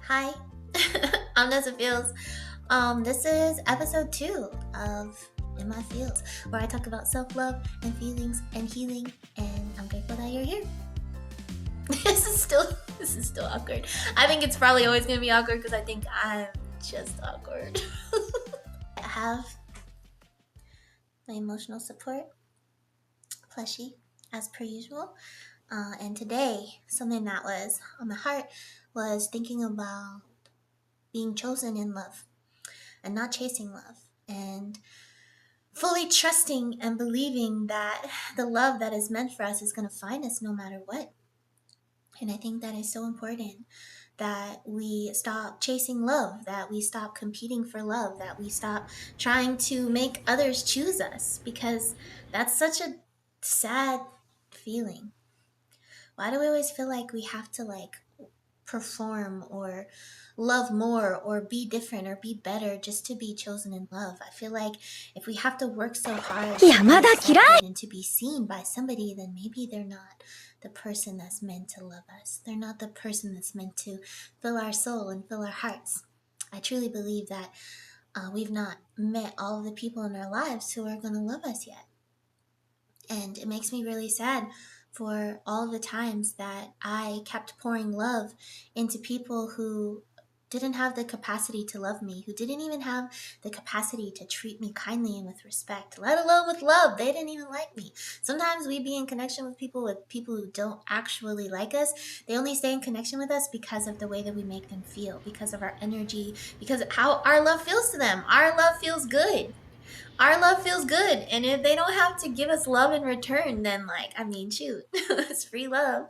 Hi, I'm Nessa Fields. This is episode 2 of In My Fields, where I talk about self-love and feelings and healing, and I'm grateful that you're here. This is still awkward. I think it's probably always gonna be awkward because I think I'm just awkward. I have my emotional support plushie as per usual. And today, something that was on my heart was thinking about being chosen in love and not chasing love, and fully trusting and believing that the love that is meant for us is going to find us no matter what. And I think that is so important that we stop chasing love, that we stop competing for love, that we stop trying to make others choose us, because that's such a sad feeling. Why do we always feel like we have to perform or love more or be different or be better just to be chosen in love? I feel like if we have to work so hard to be accepted and to be seen by somebody, then maybe they're not the person that's meant to love us. They're not the person that's meant to fill our soul and fill our hearts. I truly believe that we've not met all of the people in our lives who are going to love us yet. And it makes me really sad for all of the times that I kept pouring love into people who didn't have the capacity to love me, who didn't even have the capacity to treat me kindly and with respect, let alone with love. They didn't even like me. Sometimes we be in connection with people who don't actually like us. They only stay in connection with us because of the way that we make them feel, because of our energy, because of how our love feels to them. Our love feels good. Our love feels good, and if they don't have to give us love in return, then shoot, it's free love.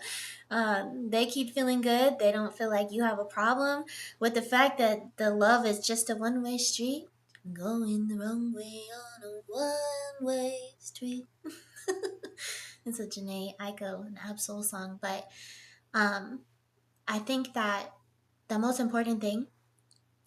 They keep feeling good. They don't feel like you have a problem with the fact that the love is just a one-way street. Going the wrong way on a one-way street. It's a Janae Aiko and Absol song, but I think that the most important thing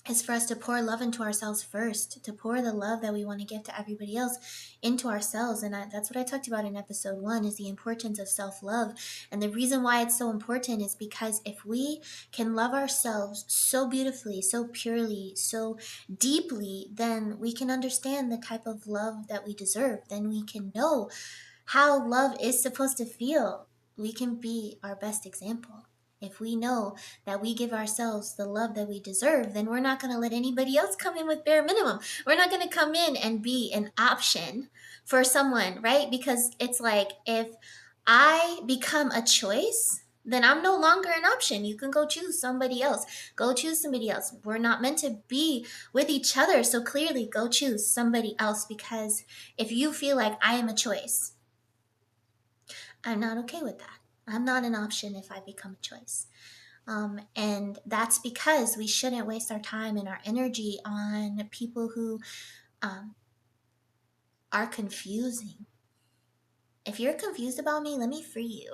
is for us to pour love into ourselves first, to pour the love that we want to give to everybody else into ourselves. And that's what I talked about in episode 1, is the importance of self-love. And the reason why it's so important is because if we can love ourselves so beautifully, so purely, so deeply, then we can understand the type of love that we deserve. Then we can know how love is supposed to feel. We can be our best example. If we know that we give ourselves the love that we deserve, then we're not going to let anybody else come in with bare minimum. We're not going to come in and be an option for someone, right? Because it's like, if I become a choice, then I'm no longer an option. You can go choose somebody else. Go choose somebody else. We're not meant to be with each other. So clearly, go choose somebody else, because if you feel like I am a choice, I'm not okay with that. I'm not an option if I become a choice. And that's because we shouldn't waste our time and our energy on people who are confusing. If you're confused about me, let me free you.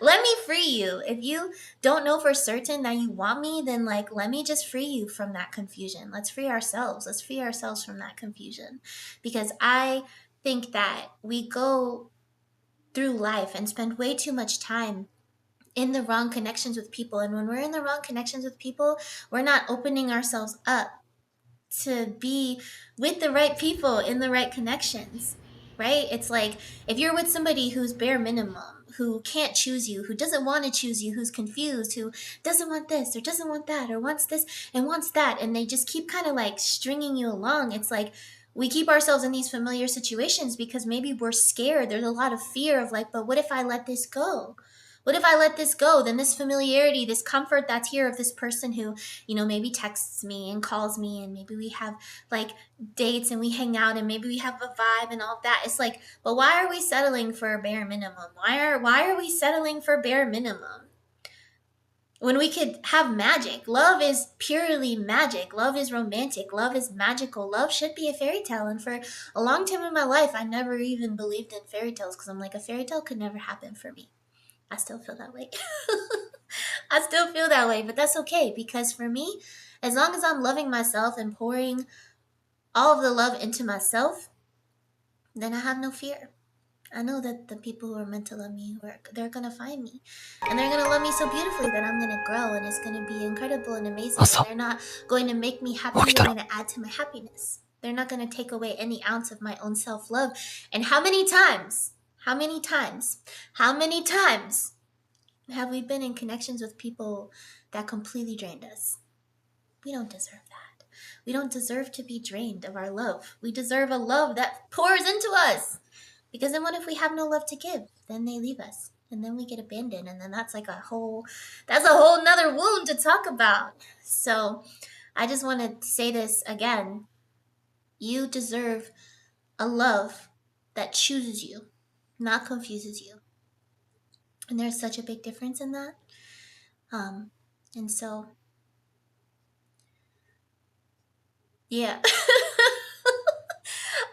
Let me free you. If you don't know for certain that you want me, then let me just free you from that confusion. Let's free ourselves. Let's free ourselves from that confusion. Because I think that we go through life and spend way too much time in the wrong connections with people. And when we're in the wrong connections with people, we're not opening ourselves up to be with the right people in the right connections, right? It's like, if you're with somebody who's bare minimum, who can't choose you, who doesn't want to choose you, who's confused, who doesn't want this or doesn't want that or wants this and wants that, and they just keep kind of stringing you along, it's like we keep ourselves in these familiar situations because maybe we're scared. There's a lot of fear of but what if I let this go? What if I let this go? Then this familiarity, this comfort that's here of this person who, maybe texts me and calls me, and maybe we have dates and we hang out and maybe we have a vibe and all that. It's like, but why are we settling for a bare minimum? Why are we settling for bare minimum when we could have magic? Love is purely magic. Love is romantic. Love is magical. Love should be a fairy tale. And for a long time in my life, I never even believed in fairy tales, because I'm like, a fairy tale could never happen for me. I still feel that way. I still feel that way, but that's okay, because for me, as long as I'm loving myself and pouring all of the love into myself, then I have no fear. I know that the people who are meant to love me, they're gonna find me, and they're gonna love me so beautifully that I'm gonna grow, and it's gonna be incredible and amazing. And 朝 they're not going to make me 起 happy. き They're たら gonna add to my happiness. They're not gonna take away any ounce of my own self-love. And how many times have we been in connections with people that completely drained us? We don't deserve that. We don't deserve to be drained of our love. We deserve a love that pours into us. Because then what if we have no love to give? Then they leave us. And then we get abandoned. And then that's a whole nother wound to talk about. So I just want to say this again. You deserve a love that chooses you, not confuses you. And there's such a big difference in that. And so, yeah.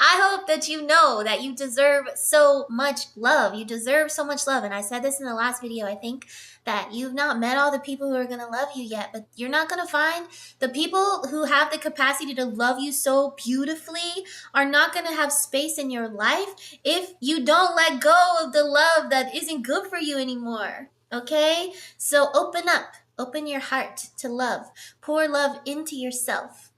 I hope that you know that you deserve so much love. You deserve so much love. And I said this in the last video, I think, that you've not met all the people who are going to love you yet, but you're not going to find the people who have the capacity to love you so beautifully are not going to have space in your life if you don't let go of the love that isn't good for you anymore. Okay? So open up. Open your heart to love. Pour love into yourself.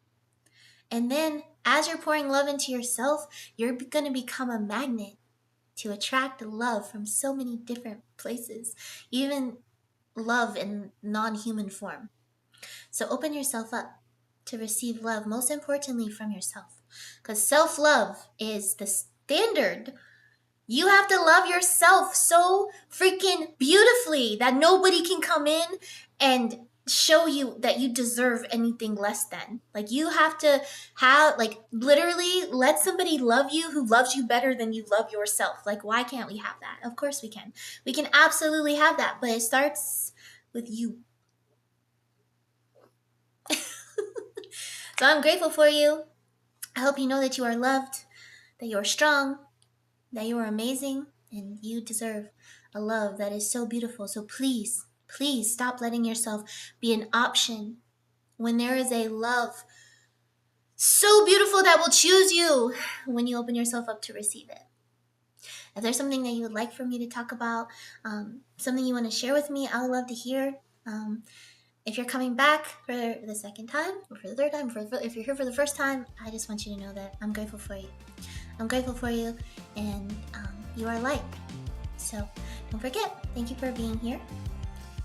And then as you're pouring love into yourself, you're going to become a magnet to attract love from so many different places, even love in non-human form. So open yourself up to receive love, most importantly from yourself, because self-love is the standard. You have to love yourself so freaking beautifully that nobody can come in and show you that you deserve anything less than. Like, you have to have, like, literally let somebody love you who loves you better than you love yourself. Like, why can't we have that? Of course we can. We can absolutely have that, but it starts with you. So I'm grateful for you. I hope you know that you are loved, that you are strong, that you are amazing, and you deserve a love that is so beautiful. So please, please stop letting yourself be an option when there is a love so beautiful that will choose you when you open yourself up to receive it. If there's something that you would like for me to talk about, something you want to share with me, I would love to hear. If you're coming back for the second time or for the third time, if you're here for the first time, I just want you to know that I'm grateful for you. I'm grateful for you, and you are light. So don't forget, thank you for being here.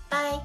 Bye.